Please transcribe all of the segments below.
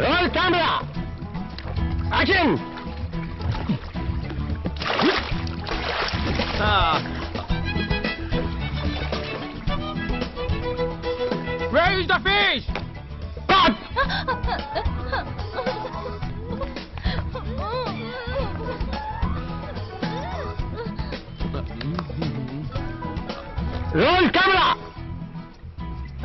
Roll camera action. Where is the fish? Cut. Roll camera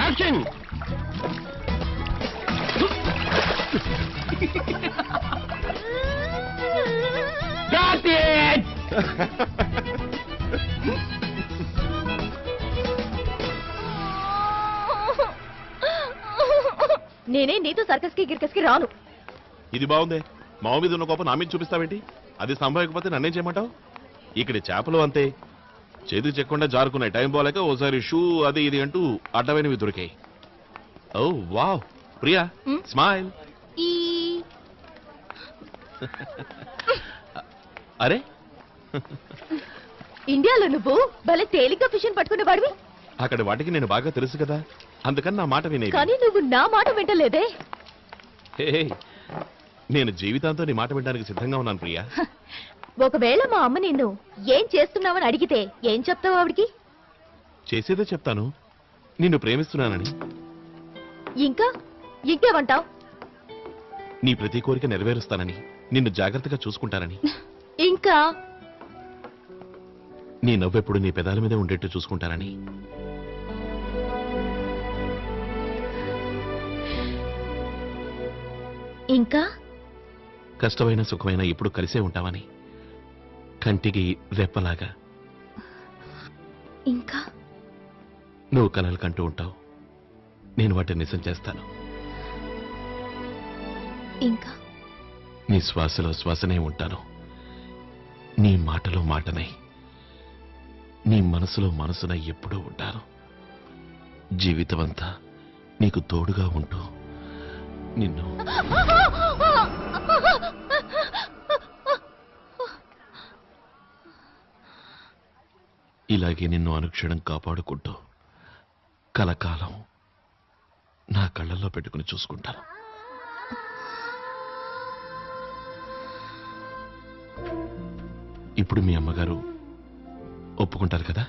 action. Got it. నేనే నీతో circus కి గిర్కస్ కి రాను. ఇది బాగుంది. మావ మీద ఉన్న కోపం నా మీద చూపిస్తావేంటి? అది సంభవించకపోతే నన్నేం చేయమంటావు? ఇక్కడ చేపలు అంతే, చేతికి చెక్కకుండా జారుకున్నాయి. టైం పోలేక ఓసారి షూ అది ఇది అంటూ అడ్డమైనవి దొరికాయి. ఓ వావ్ ప్రియా, స్మైల్. అరే ఇండియాలో నువ్వు భలే తేలిగ్గా ఫిష్ పట్టుకునే వాడివి. అక్కడ వాటికి నేను బాగా తెలుసు కదా, అందుకని నా మాట వినేది. కానీ నువ్వు నా మాట వింటలేదే. హే, నేను జీవితాంతో నీ మాట వినడానికి సిద్ధంగా ఉన్నాను ప్రియా. ఒకవేళ మా అమ్మ నిన్ను ఏం చేస్తున్నావని అడిగితే ఏం చెప్తావు ఆవిడికి? చేసేదే చెప్తాను, నిన్ను ప్రేమిస్తున్నానని. ఇంకా ఇంకేమంటావు? నీ ప్రతి కోరిక నెరవేరుస్తానని, నిన్ను జాగ్రత్తగా చూసుకుంటానని. ఇంకా నీ నవ్వెప్పుడు నీ పెదాల మీద ఉండేట్టు చూసుకుంటానని. ఇంకా కష్టమైన సుఖమైన ఎప్పుడు కలిసే ఉంటావని, కంటికి రెప్పలాగా. ఇంకా నువ్వు కలలు కంటూ ఉంటావు, నేను వాటిని నిజం చేస్తాను. ఇంకా నీ శ్వాసలో శ్వాసనే ఉంటాను, నీ మాటలో మాటనై, నీ మనసులో మనసునై ఎప్పుడూ ఉంటాను. జీవితమంతా నీకు తోడుగా ఉంటూ నిన్ను. ఇలాగే నిన్ను అనుక్షణం కాపాడుకుంటూ కలకాలం నా కళ్ళల్లో పెట్టుకుని చూసుకుంటాను. ఇప్పుడు మీ అమ్మగారు ఒప్పుకుంటారు కదా?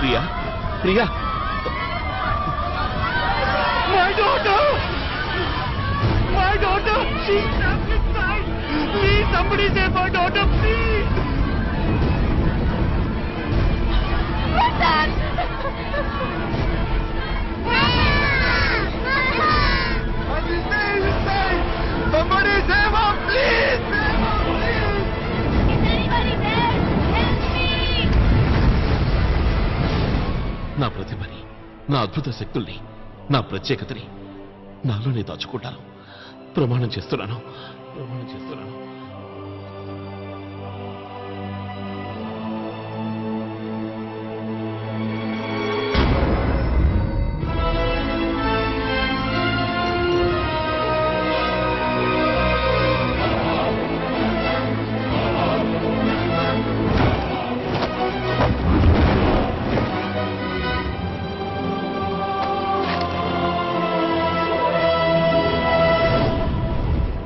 Priya, Priya, My daughter! My daughter! She's trapped inside! Please, somebody save my daughter, please! Somebody save her, please! Save her, please! Is anybody there? Help me! నా ప్రతిభని, నా అద్భుత శక్తుల్ని, నా ప్రత్యేకతని నాలోనే దాచుకుంటాను. ప్రమాణం చేస్తున్నాను, ప్రమాణం చేస్తున్నాను.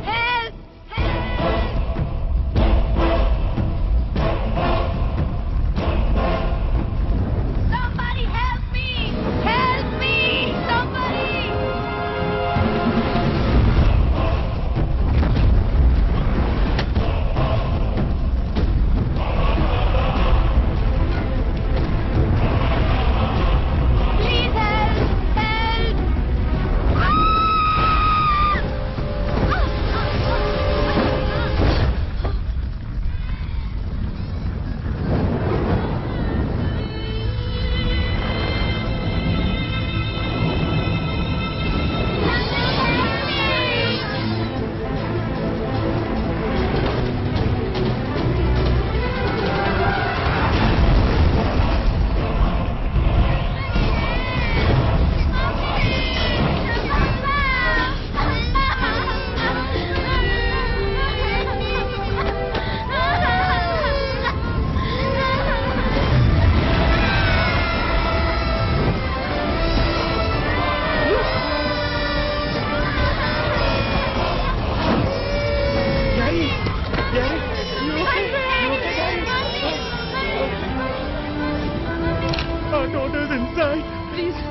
Help! Help!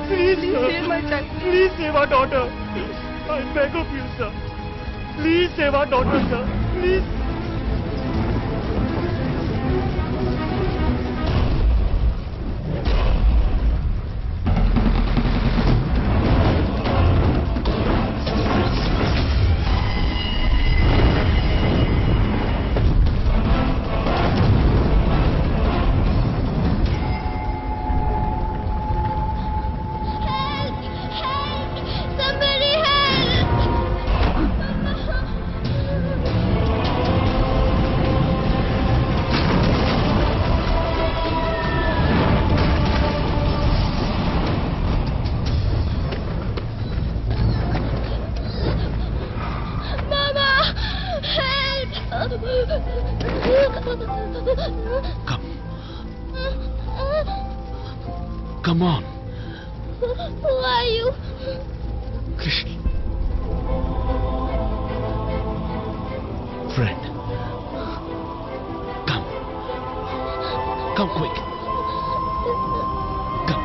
Please, sir. Save my child. Please save our daughter. I beg of you, sir. Please save our daughter, sir. Please. Come on. Who are you? Krish. Friend. Come. Come quick. Come.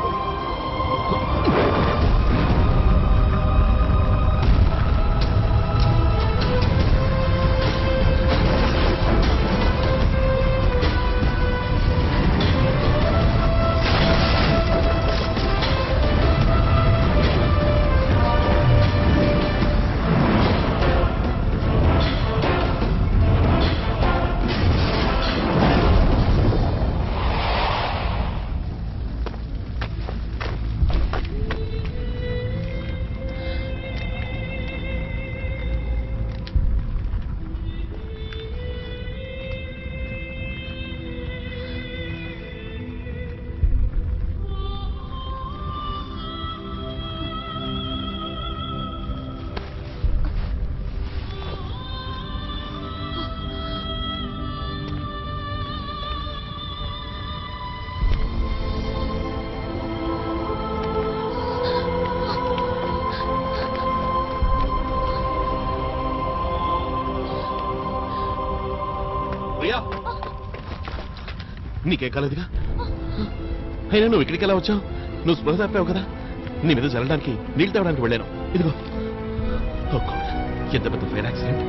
Priya నీకేం కాలేదుగా అయినా నువ్వు ఇక్కడికి ఎలా వచ్చావు నువ్వు స్పృహ తప్పావు కదా నీ మీద జరగడానికి నీళ్ళు తేవడానికి వెళ్ళాను ఇదిగో ఓ గాడ్, ఎంత పెద్ద fire accident.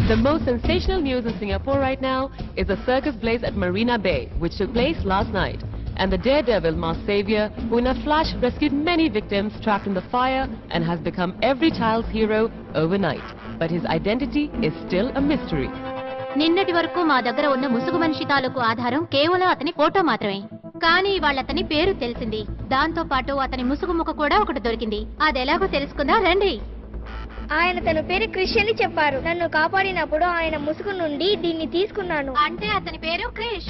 The most sensational news in Singapore right now is the circus blaze at Marina Bay, which took place last night. And the daredevil masked savior, who in a flash rescued many victims trapped in the fire and has become every child's hero overnight. But his identity is still a mystery. నిన్నటి వరకు మా దగ్గర ఉన్న ముసుగు మనిషి తాలూకు ఆధారం కేవలం అతని ఫోటో మాత్రమే. కానీ వాళ్ళతని పేరు తెలిసింది. దాంతో పాటు అతని ముసుగు ముక్క కూడా ఒకటి దొరికింది. అదెలాగో తెలుసుకుందా రండి. ఆయన తన పేరు క్రిష్ అని చెప్పారు. నన్ను కాపాడినప్పుడు ఆయన ముసుగు నుండి దీన్ని తీసుకున్నాను. అంటే అతని పేరు క్రిష్.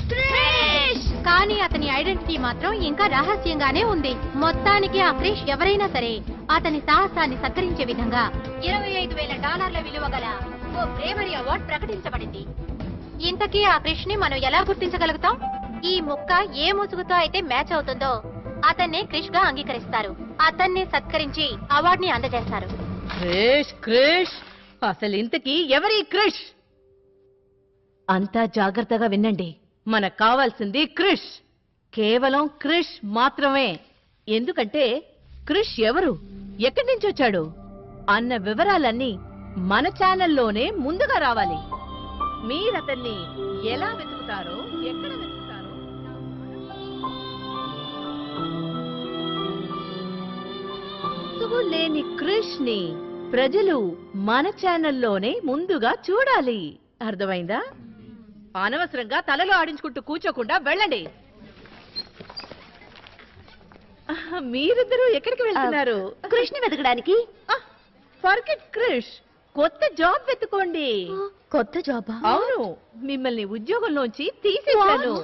కానీ అతని ఐడెంటిటీ మాత్రం ఇంకా రహస్యంగానే ఉంది. మొత్తానికి ఆ క్రిష్ ఎవరైనా సరే అతని సాహసాన్ని సత్కరించే విధంగా $25,000 విలువ గల ఓ బ్రేవరీ అవార్డు ప్రకటించబడింది. ఇంతకీ ఆ క్రిష్ ని మనం ఎలా గుర్తించగలుగుతాం? ఈ ముక్క ఏ ముసుగుతో అయితే మ్యాచ్ అవుతుందో అతన్నే క్రిష్ గా అంగీకరిస్తారు. అతన్ని సత్కరించి అవార్డుని అందజేస్తారు. క్రిష్ క్రిష్ అసలు ఇంతకీ ఎవరి క్రిష్? అంతా జాగ్రత్తగా వినండి. మనకు కావాల్సింది క్రిష్, కేవలం క్రిష్ మాత్రమే. ఎందుకంటే క్రిష్ ఎవరు, ఎక్కడి నుంచి వచ్చాడు అన్న వివరాలన్నీ మన ఛానల్లోనే ముందుగా రావాలి. మీరతన్ని ఎలా వెతుకుతారో, ఎక్కడ వెతుకుతారో ముసుగు లేని క్రిష్ ని ప్రజలు మన ఛానల్లోనే ముందుగా చూడాలి. అర్థమైందా? అనవసరంగా తలలో ఆడించుకుంటూ కూర్చోకుండా వెళ్ళండి. మీరిద్దరూ ఎక్కడికి వెళ్తున్నారు? క్రిష్ ని వెతకడానికి. ఫర్గెట్ క్రిష్, కొత్త జాబ్ వెతుకోండి. కొత్త జాబా? అవును, మిమ్మల్ని ఉద్యోగంలోంచి తీసేశాను.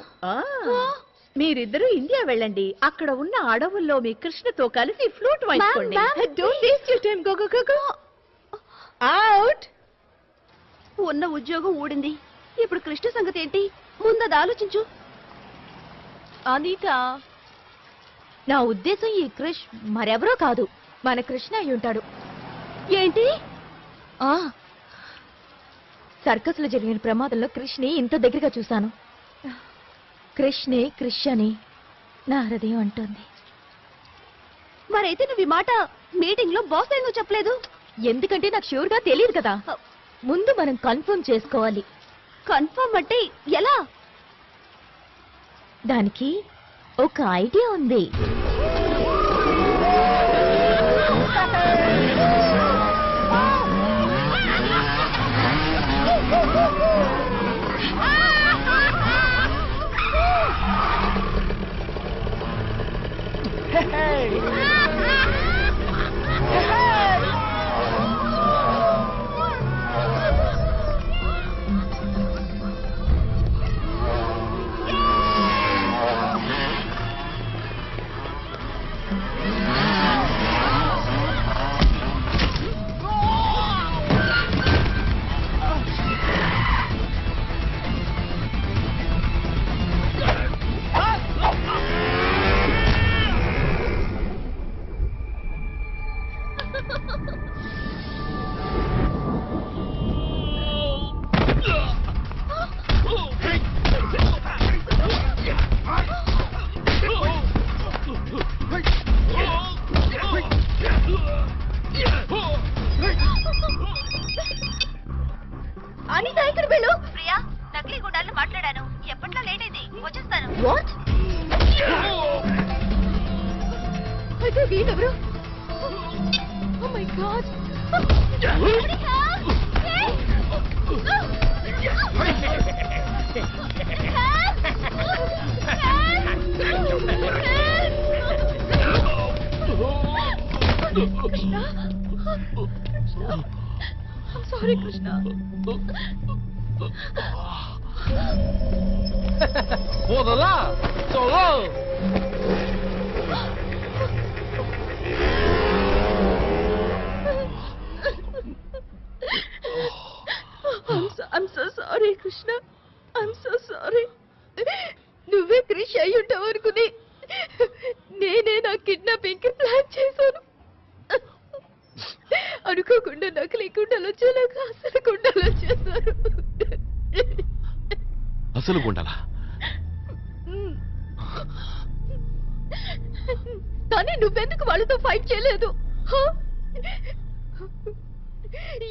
మీరిద్దరూ ఇండియా వెళ్ళండి. అక్కడ ఉన్న అడవుల్లో మీ కృష్ణతో కలిసి flute వాయించుకోండి. Don't waste your time. Go, go, go, go. Out. ఉన్న ఉద్యోగం ఊడింది. ఇప్పుడు కృష్ణ సంగతి ఏంటి? ముందది ఆలోచించు. అనిత, నా ఉద్దేశం ఈ క్రిష్ మరెవరో కాదు, మన కృష్ణ అయి ఉంటాడు. ఏంటి? సర్కస్ లో జరిగిన ప్రమాదంలో క్రిష్ని ఇంత దగ్గరగా చూశాను. క్రిష్ అని నా హృదయం అంటోంది. మరైతే నువ్వు ఈ మాట మీటింగ్ లో బాస్ ఎందుకు చెప్పలేదు? ఎందుకంటే నాకు ష్యూర్ గా తెలియదు కదా. ముందు మనం కన్ఫర్మ్ చేసుకోవాలి. కన్ఫర్మ్ అంటే ఎలా? దానికి ఒక ఐడియా ఉంది. అనిత ఇక్కడ వెళ్ళు. ప్రియా, నకిలీ గుండాలను మాట్లాడాను. ఎప్పట్లో లేట్ అయింది, వచ్చేస్తాను. వాట్? అయితే వీడెవరు? Oh my god. Krishna, I'm sorry, Krishna. For the love, so low. I'm so sorry, Krishna. I'm so sorry. నువ్వే క్రిష్ అయి ఉంటావు అనుకుని నేనే నా కిడ్నాపింగ్ కి ప్లాన్ చేశాను. అనుకోకుండా నకిలీ గుండెలు వచ్చేలాగా అసలు గుండెలు వచ్చేసారు. అసలు గుండలా? కానీ నువ్వెందుకు వాళ్ళతో ఫైట్ చేయలేదు?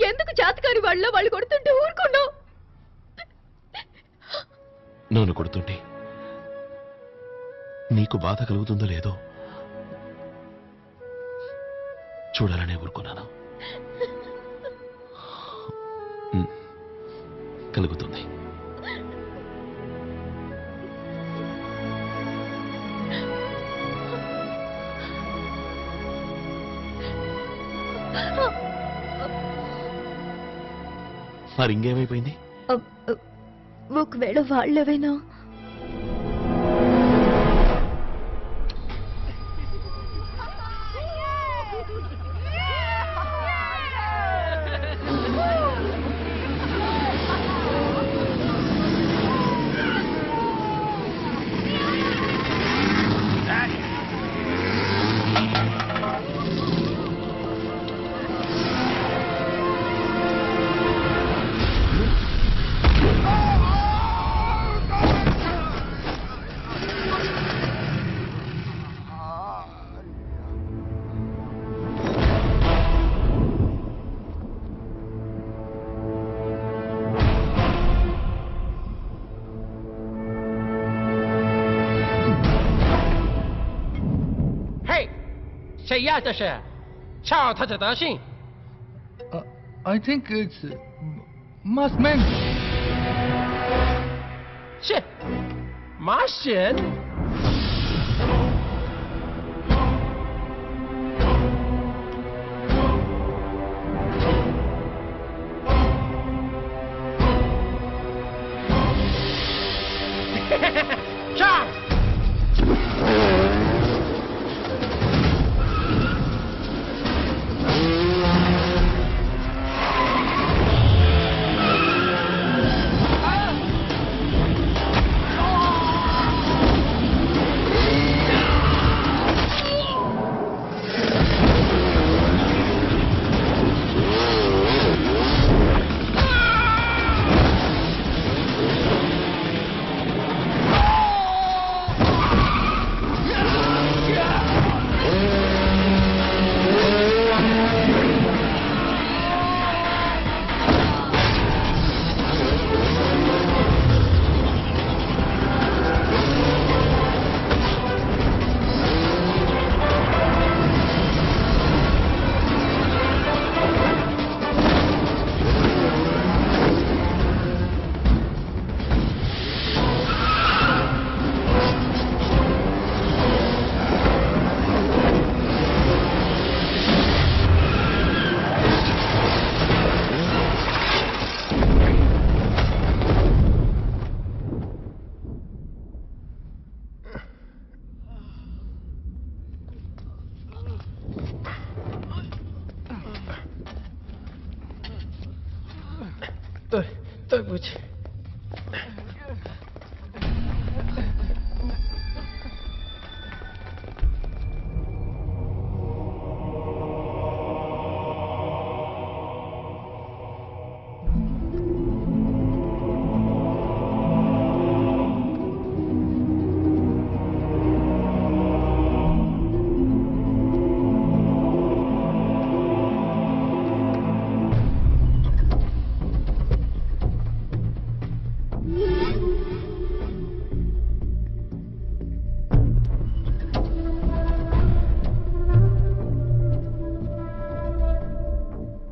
ఎందుకు జాతకారి వాళ్ళ వాళ్ళు కొడుతుంటే ఊరుకున్నావు? నన్ను కొడుతుంటే నీకు బాధ కలుగుతుందో లేదో చూడాలనే ఊరుకున్నాను. కలుగుతుంది. మరి ఇంకేమైపోయింది? ఒకవేళ వాళ్ళవేనా? I think it's Mossman. Shit, Martian. Charles.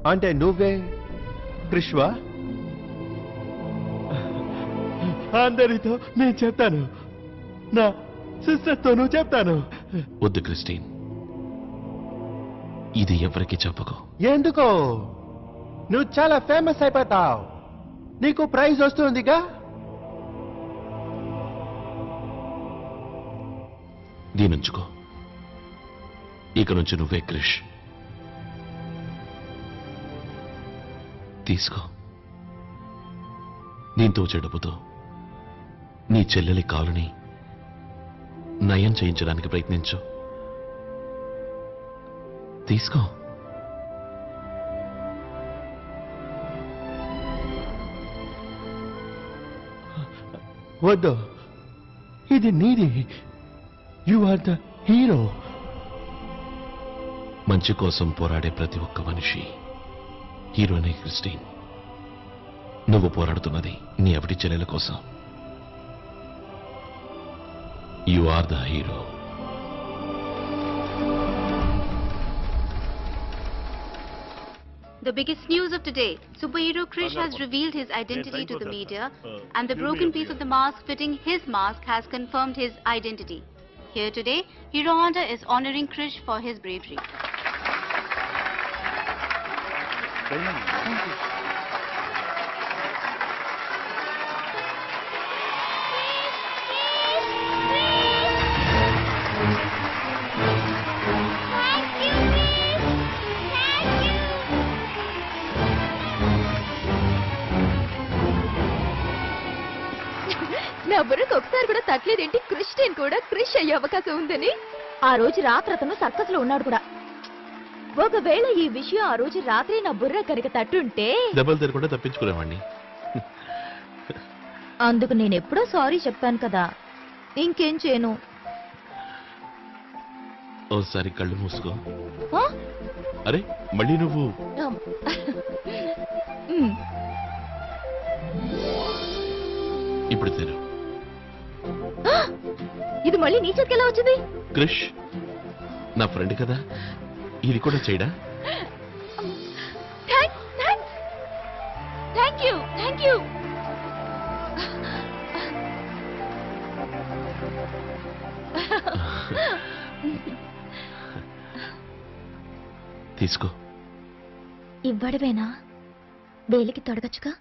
అంటే నువ్వే కృష్వా? అందరితో నేను చెప్తాను, నా సిస్టర్తోనూ చెప్తాను. వద్దు క్రిస్టిన్, ఇది ఎవరికి చెప్పకు. ఎందుకో? నువ్వు చాలా ఫేమస్ అయిపోతావు, నీకు ప్రైజ్ వస్తుందిగా. దీనుంచుకో. ఇక నుంచి నువ్వే క్రిష్. తీసుకో. దీంతో వచ్చే డబ్బుతో నీ చెల్లెలి కాలుని నయం చేయించడానికి ప్రయత్నించు. తీసుకో. వద్దు, ఇది నీది. You are the hero. మంచి కోసం పోరాడే ప్రతి ఒక్క మనిషి హీరోనే క్రిస్టిన్. నువ్వు పోరాడుతున్నది నీ ఎవటి చెల్లెల కోసం. You are the hero. The biggest news of today, superhero Krish has revealed his identity to the media, and the broken piece of the mask fitting his mask has confirmed his identity. Here today, Hero Honda is honoring Krish for his bravery. నా బుర్రకు ఒకసారి కూడా తట్టలేదేంటి Christian కూడా క్రిష్ అయ్యే అవకాశం ఉందని. ఆ రోజు రాత్రి అతను సర్కస్ లో ఉన్నాడు కూడా. ఒకవేళ ఈ విషయం ఆ రోజు రాత్రి నా బుర్ర కనుక తట్టుంటే దెబ్బలు తిరగకుండా తప్పించుకునేవాడిని. అందుకు నేను ఎప్పుడో సారీ చెప్పాను కదా, ఇంకేం చేయను. ఓసారి కళ్ళు మూసుకో. ఆ? అరే మళ్ళీ నువ్వు ఇప్పుడు తెరు. ఇది మళ్ళీ నీ చేతికి ఎలా వచ్చింది? క్రిష్ నా ఫ్రెండ్ కదా, ఇది కూడా చేయడా? Thank you. తీసుకో. ఇవ్వడమేనా? వేలికి తొడగచ్చుగా.